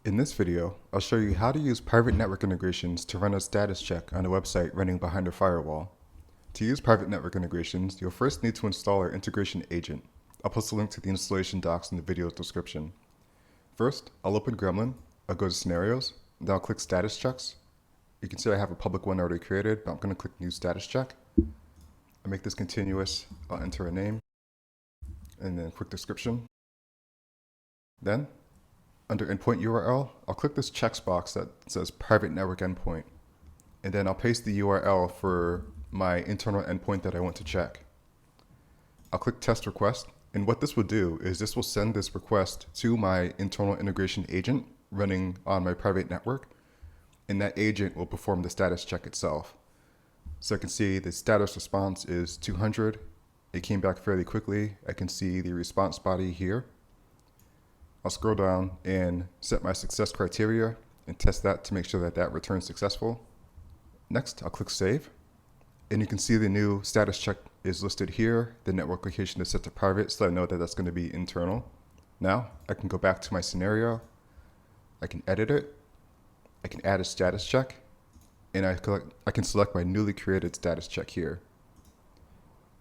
In this video, I'll show you how to use private network integrations to run a status check on a website running behind a firewall. To use private network integrations, you'll first need to install our integration agent. I'll post a link to the installation docs in the video description. First, I'll open Gremlin, I'll go to Scenarios, then I'll click Status Checks. You can see I have a public one already created, but I'm going to click New Status Check. I'll make this continuous, I'll enter a name, and then quick description. Then, under endpoint URL, I'll click this checkbox that says private network endpoint, and then I'll paste the URL for my internal endpoint that I want to check. I'll click test request, and what this will do is this will send this request to my internal integration agent running on my private network, and that agent will perform the status check itself. So I can see the status response is 200. It came back fairly quickly. I can see the response body here. I'll scroll down and set my success criteria and test that to make sure that that returns successful. Next, I'll click Save. And you can see the new status check is listed here. The network location is set to private, so I know that that's going to be internal. Now, I can go back to my scenario. I can edit it. I can add a status check. And I can select my newly created status check here.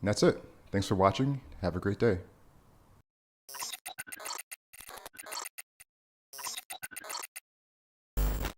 And that's it. Thanks for watching. Have a great day.